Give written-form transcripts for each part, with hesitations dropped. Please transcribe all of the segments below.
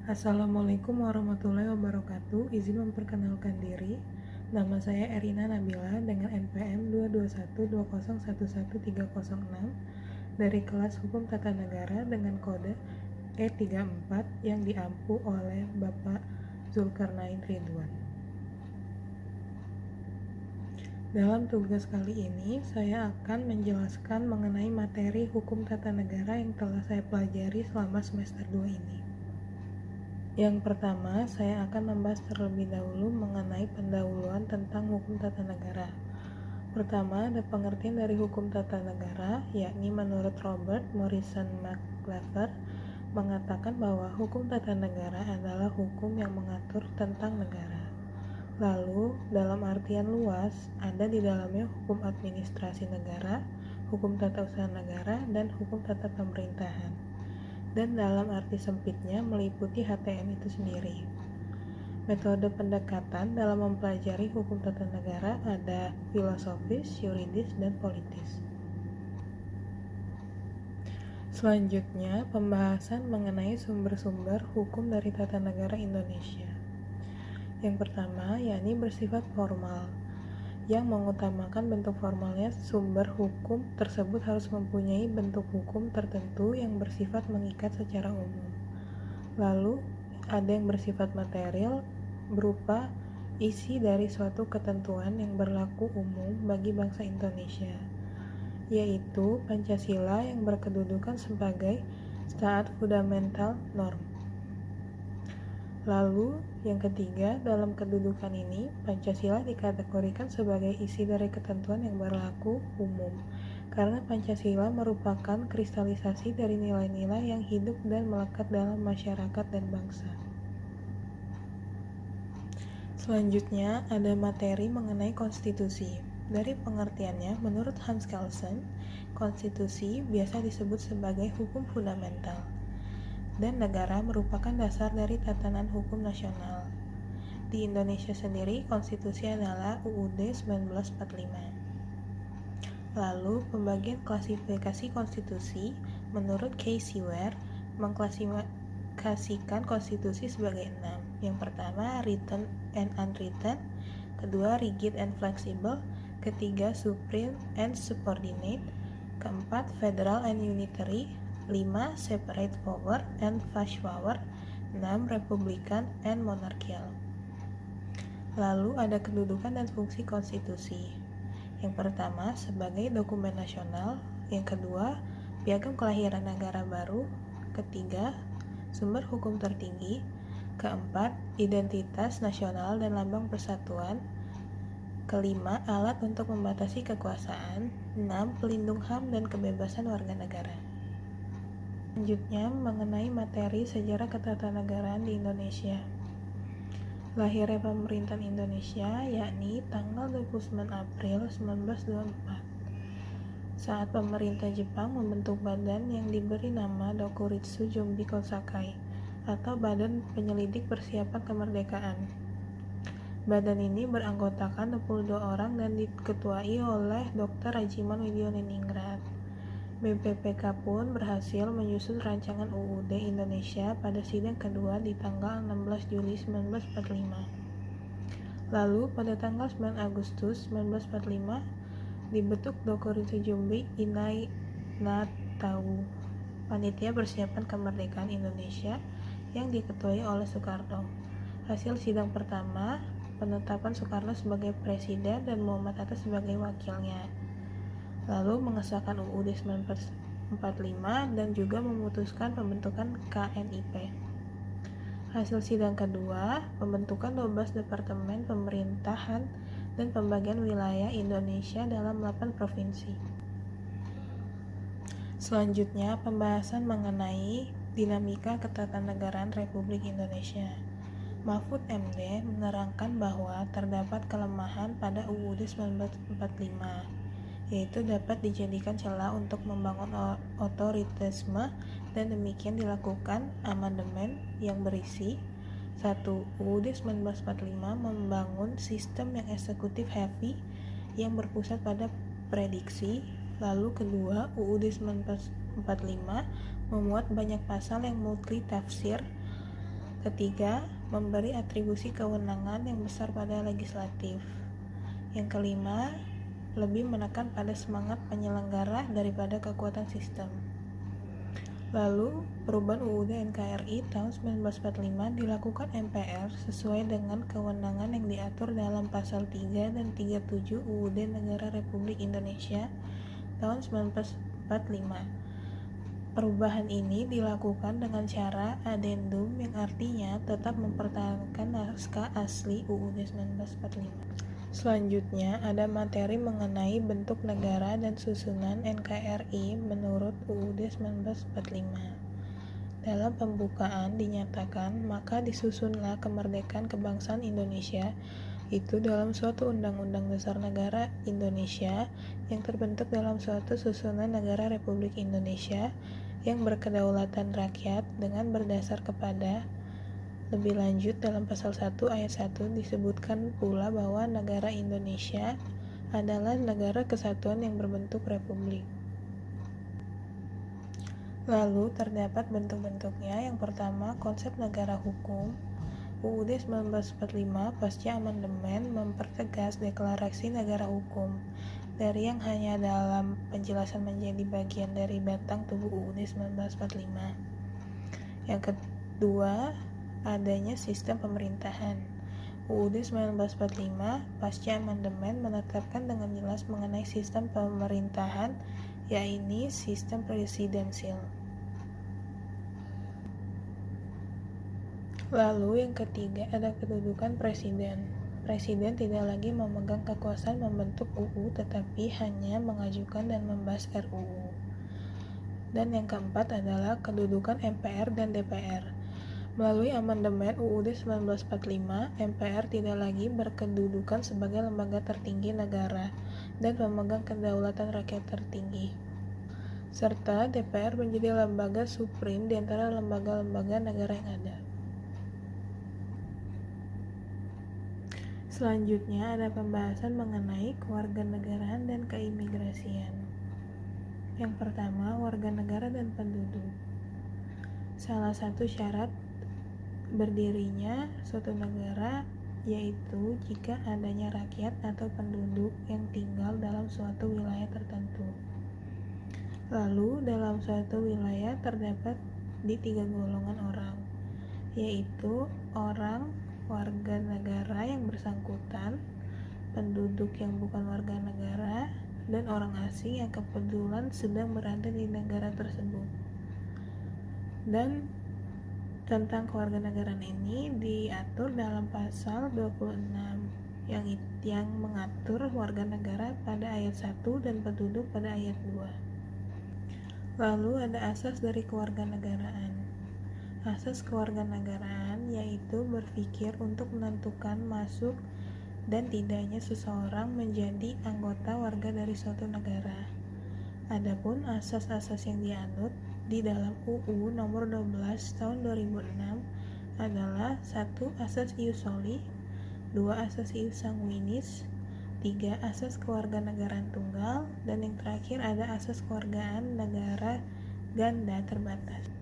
Assalamualaikum warahmatullahi wabarakatuh. Izin memperkenalkan diri. Nama saya Erina Nabila dengan NPM 22120113006 dari kelas Hukum Tata Negara dengan kode E34 yang diampu oleh Bapak Zulkarnain Ridwan. Dalam tugas kali ini, saya akan menjelaskan mengenai materi hukum tata negara yang telah saya pelajari selama semester 2 ini. Yang pertama, saya akan membahas terlebih dahulu mengenai pendahuluan tentang hukum tata negara. Pertama, ada pengertian dari hukum tata negara, yakni menurut Robert Morrison McLever mengatakan bahwa hukum tata negara adalah hukum yang mengatur tentang negara. Lalu, dalam artian luas, ada di dalamnya hukum administrasi negara, hukum tata usaha negara, dan hukum tata pemerintahan. Dan dalam arti sempitnya meliputi HTN itu sendiri. Metode pendekatan dalam mempelajari hukum tata negara ada filosofis, yuridis, dan politis. Selanjutnya, pembahasan mengenai sumber-sumber hukum dari tata negara Indonesia. Yang pertama, yakni bersifat formal, yang mengutamakan bentuk formalnya. Sumber hukum tersebut harus mempunyai bentuk hukum tertentu yang bersifat mengikat secara umum. Lalu, ada yang bersifat material berupa isi dari suatu ketentuan yang berlaku umum bagi bangsa Indonesia, yaitu Pancasila yang berkedudukan sebagai staat fundamental norm. Lalu, yang ketiga, dalam kedudukan ini, Pancasila dikategorikan sebagai isi dari ketentuan yang berlaku umum, karena Pancasila merupakan kristalisasi dari nilai-nilai yang hidup dan melekat dalam masyarakat dan bangsa. Selanjutnya, ada materi mengenai konstitusi. Dari pengertiannya, menurut Hans Kelsen, konstitusi biasa disebut sebagai hukum fundamental, dan negara merupakan dasar dari tatanan hukum nasional. Di Indonesia sendiri, konstitusi adalah UUD 1945. Lalu, pembagian klasifikasi konstitusi menurut Casey Ware mengklasifikasikan konstitusi sebagai 6. Yang pertama, written and unwritten. Kedua, rigid and flexible. Ketiga, supreme and subordinate. Keempat, federal and unitary. 5. Separate power and vast power. 6. Republican and monarchical. Lalu ada kedudukan dan fungsi konstitusi. Yang pertama, sebagai dokumen nasional. Yang kedua, piagam kelahiran negara baru. Ketiga, sumber hukum tertinggi. Keempat, identitas nasional dan lambang persatuan. Kelima, alat untuk membatasi kekuasaan. 6. Pelindung HAM dan kebebasan warga negara. Selanjutnya, mengenai materi sejarah ketatanegaraan di Indonesia. Lahirnya pemerintahan Indonesia yakni tanggal 29 April 1924. Saat pemerintah Jepang membentuk badan yang diberi nama Dokuritsu Jumbi Kosakai, atau Badan Penyelidik Persiapan Kemerdekaan. Badan ini beranggotakan 22 orang dan diketuai oleh Dr. Rajiman Widyoningrat. BPPK pun berhasil menyusun rancangan UUD Indonesia pada sidang kedua di tanggal 16 Juli 1945. Lalu pada tanggal 9 Agustus 1945 dibentuk Dokuritsu Jumbi Inai Natau, Panitia Persiapan Kemerdekaan Indonesia yang diketuai oleh Soekarno. Hasil sidang pertama, penetapan Soekarno sebagai presiden dan Muhammad Hatta sebagai wakilnya. Lalu mengesahkan UUD 1945 dan juga memutuskan pembentukan KNIP. Hasil sidang kedua, pembentukan 12 departemen pemerintahan dan pembagian wilayah Indonesia dalam 8 provinsi. Selanjutnya, pembahasan mengenai dinamika ketatanegaraan Republik Indonesia. Mahfud MD menerangkan bahwa terdapat kelemahan pada UUD 1945, yaitu dapat dijadikan celah untuk membangun otoritarisme, dan demikian dilakukan amandemen yang berisi 1. UUD 1945 membangun sistem yang eksekutif heavy yang berpusat pada prediksi. Lalu kedua, UUD 1945 memuat banyak pasal yang multi tafsir. Ketiga, memberi atribusi kewenangan yang besar pada legislatif. Yang kelima, lebih menekan pada semangat penyelenggara daripada kekuatan sistem. Lalu, perubahan UUD NKRI tahun 1945 dilakukan MPR sesuai dengan kewenangan yang diatur dalam pasal 3 dan 37 UUD Negara Republik Indonesia tahun 1945. Perubahan ini dilakukan dengan cara adendum yang artinya tetap mempertahankan naskah asli UUD 1945. Selanjutnya, ada materi mengenai bentuk negara dan susunan NKRI menurut UUD 1945. Dalam pembukaan dinyatakan, maka disusunlah kemerdekaan kebangsaan Indonesia itu dalam suatu Undang-Undang Dasar Negara Indonesia yang terbentuk dalam suatu susunan negara Republik Indonesia yang berkedaulatan rakyat dengan berdasar kepada. Lebih lanjut, dalam pasal 1 ayat 1 disebutkan pula bahwa negara Indonesia adalah negara kesatuan yang berbentuk republik. Lalu terdapat bentuk-bentuknya. Yang pertama, konsep negara hukum. UUD 1945 pasca amandemen mempertegas deklarasi negara hukum dari yang hanya dalam penjelasan menjadi bagian dari batang tubuh UUD 1945. Yang kedua, adanya sistem pemerintahan. UUD 1945 pasca amandemen menetapkan dengan jelas mengenai sistem pemerintahan, yaitu sistem presidensial. Lalu yang ketiga, ada kedudukan presiden. Presiden tidak lagi memegang kekuasaan membentuk UU, tetapi hanya mengajukan dan membahas RUU. Dan yang keempat adalah kedudukan MPR dan DPR. Melalui amandemen UUD 1945, MPR tidak lagi berkedudukan sebagai lembaga tertinggi negara dan pemegang kedaulatan rakyat tertinggi, serta DPR menjadi lembaga supreme di antara lembaga-lembaga negara yang ada. Selanjutnya ada pembahasan mengenai kewarganegaraan dan keimigrasian. Yang pertama, warga negara dan penduduk. Salah satu syarat berdirinya suatu negara yaitu jika adanya rakyat atau penduduk yang tinggal dalam suatu wilayah tertentu. Lalu dalam suatu wilayah terdapat di 3 golongan orang, yaitu orang warga negara yang bersangkutan, penduduk yang bukan warga negara, dan orang asing yang kebetulan sedang berada di negara tersebut. Dan tentang kewarganegaraan ini diatur dalam pasal 26 yang mengatur warga negara pada ayat 1 dan penduduk pada ayat 2. Lalu ada asas dari kewarganegaraan. Asas kewarganegaraan yaitu berpikir untuk menentukan masuk dan tidaknya seseorang menjadi anggota warga dari suatu negara. Adapun asas-asas yang dianut di dalam UU nomor 12 tahun 2006 adalah 1. Asas ius soli, 2. Asas ius sanguinis, 3. Asas kewarganegaraan tunggal, dan yang terakhir ada asas kewargaan negara ganda terbatas.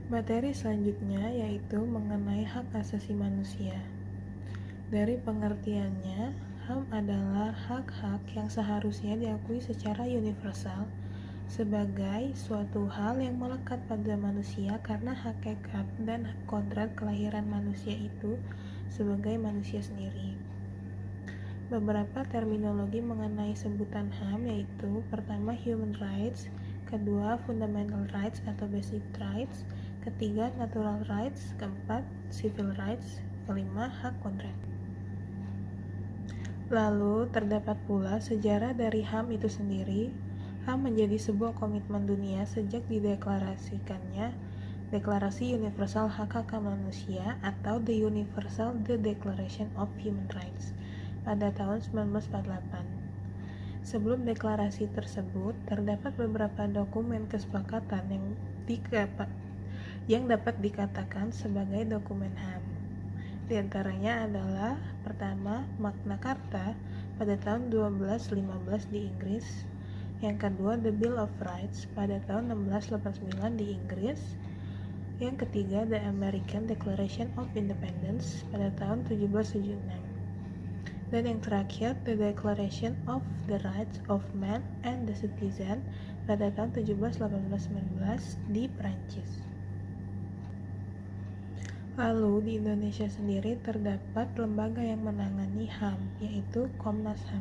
Materi selanjutnya yaitu mengenai hak asasi manusia. Dari pengertiannya, HAM adalah hak-hak yang seharusnya diakui secara universal sebagai suatu hal yang melekat pada manusia karena hakikat dan kodrat kelahiran manusia itu sebagai manusia sendiri. Beberapa terminologi mengenai sebutan HAM yaitu pertama human rights, kedua fundamental rights atau basic rights, ketiga natural rights, keempat civil rights, kelima hak kodrat. Lalu terdapat pula sejarah dari HAM itu sendiri. HAM menjadi sebuah komitmen dunia sejak dideklarasikannya Deklarasi Universal Hak-Hak Manusia atau The Universal Declaration of Human Rights pada tahun 1948. Sebelum deklarasi tersebut, terdapat beberapa dokumen kesepakatan yang dapat dikatakan sebagai dokumen HAM. Di antaranya adalah pertama, Magna Carta pada tahun 1215 di Inggris, yang kedua The Bill of Rights pada tahun 1689 di Inggris, Yang ketiga, The American Declaration of Independence pada tahun 1776. Dan yang terakhir, The Declaration of the Rights of Man and the Citizen pada tahun 1718-19 di Perancis. Lalu di Indonesia sendiri terdapat lembaga yang menangani HAM, yaitu Komnas HAM.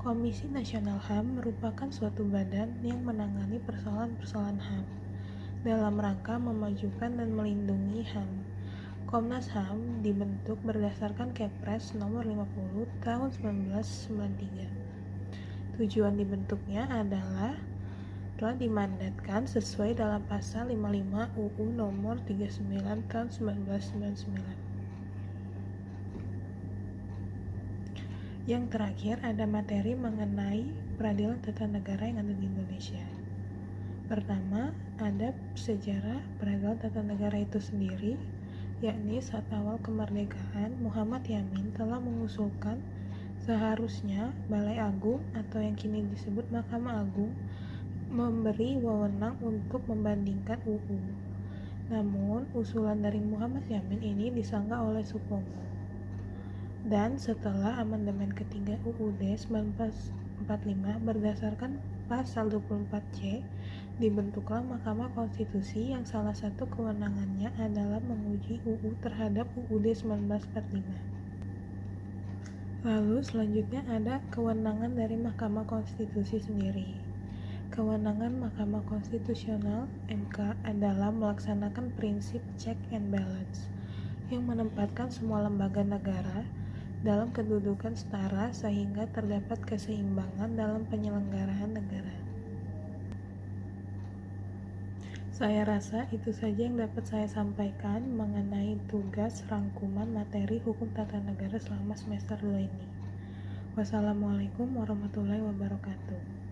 Komisi Nasional HAM merupakan suatu badan yang menangani persoalan-persoalan HAM dalam rangka memajukan dan melindungi HAM. Komnas HAM dibentuk berdasarkan Kepres nomor 50 tahun 1993. Tujuan dibentuknya adalah telah dimandatkan sesuai dalam pasal 55 UU nomor 39 tahun 1999. Yang terakhir ada materi mengenai peradilan tata negara yang ada di Indonesia. Pertama, ada sejarah peradilan tata negara itu sendiri, yakni saat awal kemerdekaan Muhammad Yamin telah mengusulkan seharusnya Balai Agung atau yang kini disebut Mahkamah Agung memberi wewenang untuk membandingkan UU. Namun, usulan dari Muhammad Yamin ini disanggah oleh Supomo. Dan setelah amandemen ketiga UUD 1945 berdasarkan pasal 24C, dibentuklah Mahkamah Konstitusi yang salah satu kewenangannya adalah menguji UU terhadap UUD 1945. Lalu selanjutnya ada kewenangan dari Mahkamah Konstitusi sendiri. Kewenangan Mahkamah Konstitusional (MK) adalah melaksanakan prinsip check and balance yang menempatkan semua lembaga negara dalam kedudukan setara sehingga terdapat keseimbangan dalam penyelenggaraan negara. Saya rasa itu saja yang dapat saya sampaikan mengenai tugas rangkuman materi hukum tata negara selama semester 2 ini. Wassalamualaikum warahmatullahi wabarakatuh.